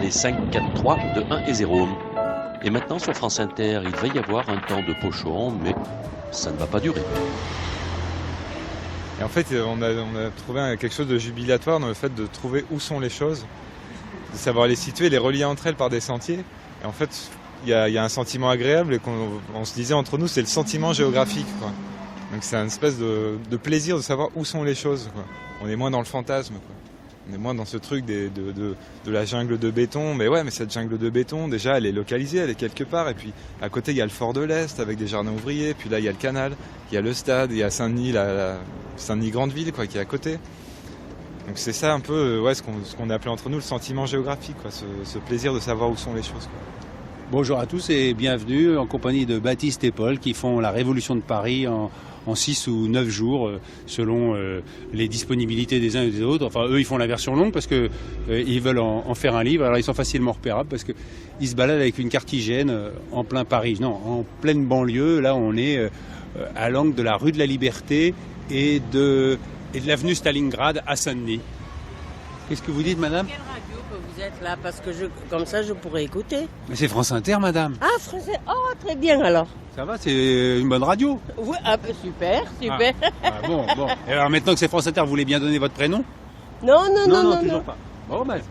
Allez, 5, 4, 3, 2, 1 et 0. Et maintenant, sur France Inter, il va y avoir un temps de pochon, mais ça ne va pas durer. Et en fait, on a trouvé quelque chose de jubilatoire dans le fait de trouver où sont les choses, de savoir les situer, les relier entre elles par des sentiers. Et en fait, il y a un sentiment agréable et on se disait entre nous, c'est le sentiment géographique, quoi. Donc c'est une espèce de plaisir de savoir où sont les choses, quoi. On est moins dans le fantasme, quoi. On est moins dans ce truc de la jungle de béton. Mais ouais, mais cette jungle de béton, déjà, elle est localisée, elle est quelque part. Et puis, à côté, il y a le fort de l'Est avec des jardins ouvriers. Puis là, il y a le canal, il y a le stade, il y a Saint-Denis, Saint-Denis Grande Ville, quoi, qui est à côté. Donc c'est ça un peu, ce qu'on a appelé entre nous le sentiment géographique, quoi, ce plaisir de savoir où sont les choses, quoi. Bonjour à tous et bienvenue en compagnie de Baptiste et Paul qui font la Révolution de Paris en 6 ou 9 jours selon les disponibilités des uns et des autres. Enfin, eux, ils font la version longue parce que ils veulent en faire un livre. Alors, ils sont facilement repérables parce que ils se baladent avec une cartigène en plein Paris. Non, en pleine banlieue. Là, on est à l'angle de la rue de la Liberté et de l'avenue Stalingrad à Saint-Denis. Qu'est-ce que vous dites, madame ? Quelle radio que vous êtes là? Parce que comme ça, je pourrais écouter. Mais c'est France Inter, madame. Ah, français. Oh, très bien alors. Ça va, c'est une bonne radio. Oui, ah, ben, super. Bon. Et alors maintenant que c'est France Inter, vous voulez bien donner votre prénom ? Non, toujours pas. Bon, ben,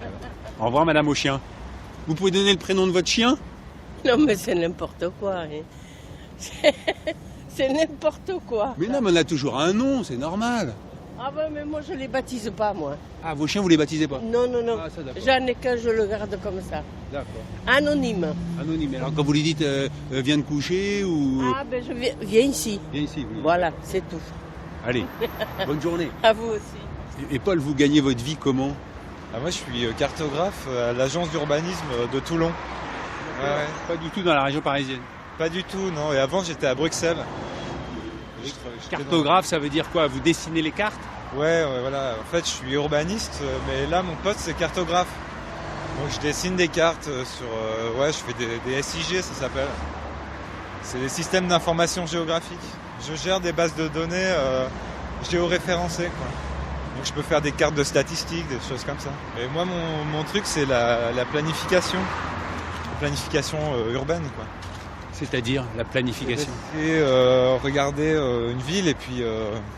au revoir, madame au chien. Vous pouvez donner le prénom de votre chien ? Non, mais c'est n'importe quoi. Hein. C'est n'importe quoi. Mais non, mais on a toujours un nom, c'est normal. Ah ben, mais moi, je les baptise pas, moi. Ah, vos chiens, vous les baptisez pas ? Non. Ah, ça, d'accord. J'en ai qu'un, je le garde comme ça. D'accord. Anonyme. Anonyme. Alors quand vous lui dites viens de coucher ou... Ah ben, je viens ici. Viens ici. Oui. Voilà, c'est tout. Allez, bonne journée. À vous aussi. Et Paul, vous gagnez votre vie comment ? Moi, je suis cartographe à l'agence d'urbanisme de Toulon. Ouais. Pas du tout dans la région parisienne. Pas du tout, non. Et avant, j'étais à Bruxelles. Cartographe, ça veut dire quoi ? Vous dessinez les cartes ? Ouais, voilà. En fait, je suis urbaniste, mais là, mon poste, c'est cartographe. Donc, je dessine des cartes je fais des SIG, ça s'appelle. C'est des systèmes d'information géographique. Je gère des bases de données géoréférencées, quoi. Donc, je peux faire des cartes de statistiques, des choses comme ça. Et moi, mon truc, c'est la planification. La planification urbaine, quoi. C'est-à-dire la planification. C'est regarder une ville et puis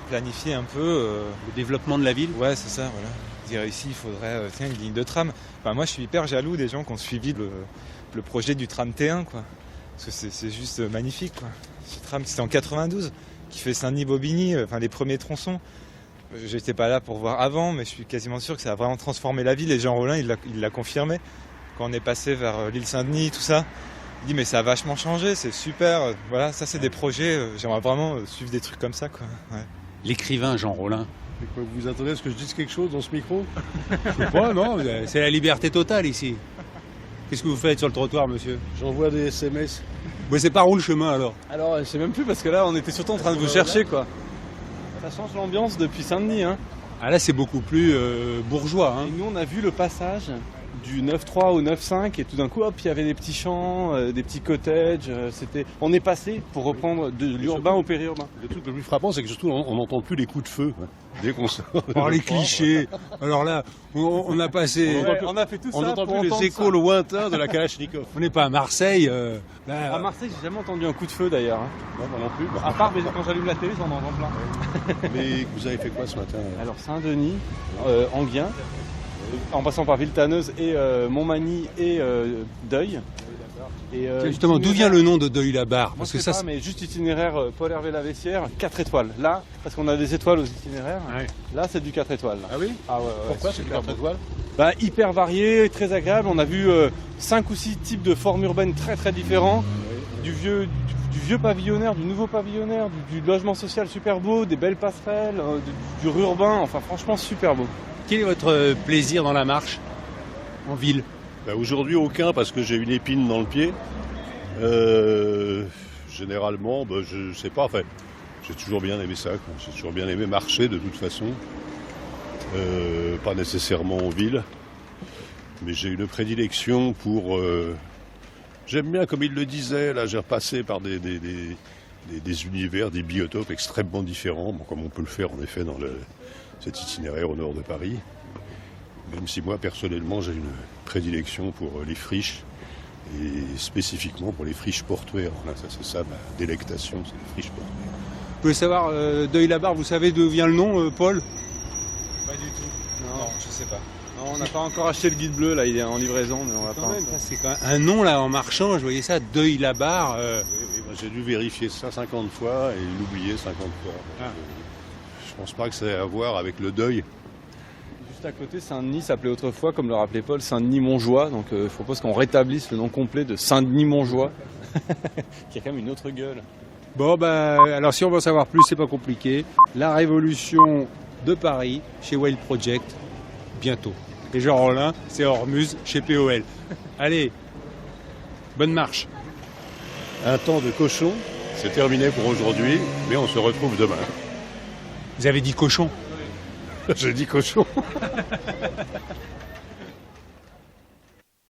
planifier un peu. Le développement de la ville ? Ouais, c'est ça, voilà. Dire ici, il faudrait une ligne de tram. Enfin, moi, je suis hyper jaloux des gens qui ont suivi le projet du tram T1, quoi. Parce que c'est juste magnifique, quoi. Ce tram, c'était en 92, qui fait Saint-Denis-Bobigny, les premiers tronçons. J'étais pas là pour voir avant, mais je suis quasiment sûr que ça a vraiment transformé la ville. Et Jean Rollin, il l'a confirmé. Quand on est passé vers l'île Saint-Denis, tout ça, il dit mais ça a vachement changé, c'est super. Voilà, ça c'est des projets, j'aimerais vraiment suivre des trucs comme ça, quoi. Ouais. L'écrivain Jean Rollin. Vous vous attendez à ce que je dise quelque chose dans ce micro? Je sais pas, non, c'est la liberté totale ici. Qu'est-ce que vous faites sur le trottoir, monsieur? J'envoie des SMS. Mais c'est par où le chemin alors? Alors, je sais même plus parce que là, on était surtout en train de vous chercher, quoi. Ça change l'ambiance depuis Saint-Denis, hein. Ah là, c'est beaucoup plus bourgeois, hein. Et nous, on a vu le passage du 9.3 au 9.5 et tout d'un coup, hop, il y avait des petits champs, des petits cottages. On est passé pour reprendre de l'urbain au périurbain. Le truc le plus frappant, c'est que surtout, on n'entend plus les coups de feu, quoi. Dès qu'on sort. Oh, les clichés. Alors là, on a passé... Ouais, on a fait tout on ça n'entend pour plus les entendre échos ça. lointains de la Kalachnikov. On n'est pas à Marseille. À Marseille, j'ai jamais entendu un coup de feu d'ailleurs, hein. Non, moi non plus. À part quand j'allume la télé, j'en entends plein. Mais vous avez fait quoi ce matin? Alors Saint-Denis, Enghien, en passant par Villetaneuse et Montmagny et Deuil. Et, Justement, d'où vient le nom de Deuil-la-Barre? Moi, Parce je que sais ça, pas, mais juste itinéraire Paul-Hervé Lavessière, 4 étoiles. Là, parce qu'on a des étoiles aux itinéraires, Ouais. là c'est du 4 étoiles. Là. Ah oui? Ah ouais, Pourquoi c'est super 4 beau. étoiles? Bah, hyper varié, très agréable. On a vu 5 ou 6 types de formes urbaines très très différents. Du vieux pavillonnaire, du nouveau pavillonnaire, du logement social super beau, des belles passerelles, du urbain, enfin franchement super beau. quel est votre plaisir dans la marche en ville? Bah, aujourd'hui, aucun, parce que j'ai une épine dans le pied. Généralement, bah, je sais pas, enfin, j'ai toujours bien aimé ça, quoi. J'ai toujours bien aimé marcher de toute façon. Pas nécessairement en ville, mais j'ai une prédilection pour... J'aime bien, comme il le disait, là j'ai repassé par des univers, des biotopes extrêmement différents, bon, comme on peut le faire en effet dans cet itinéraire au nord de Paris. Même si moi, personnellement, j'ai une prédilection pour les friches, et spécifiquement pour les friches portuaires. Voilà, ça c'est ça ma délectation, c'est les friches portuaires. Vous pouvez savoir, Deuil-la-Barre, vous savez d'où vient le nom, Paul? Pas du tout. Non, je sais pas. Non, on n'a pas encore acheté le guide bleu, là, il est en livraison, mais on va pas. Ça, c'est quand même un nom là en marchant, je voyais ça, Deuil-la-Barre. Oui, moi, j'ai dû vérifier ça 50 fois et l'oublier 50 fois. Ah. Je pense pas que ça ait à voir avec le deuil. Juste à côté, Saint-Denis s'appelait autrefois, comme le rappelait Paul, Saint-Denis-Montjoie. Donc je propose qu'on rétablisse le nom complet de Saint-Denis-Montjoie, qui a quand même une autre gueule. Bon, alors si on veut en savoir plus, c'est pas compliqué. La révolution de Paris chez Wild Project, bientôt. Et Jean Rollin, c'est Ormuz chez POL. Allez, bonne marche. Un temps de cochon, c'est terminé pour aujourd'hui, mais on se retrouve demain. Vous avez dit cochon? J'ai dit cochon.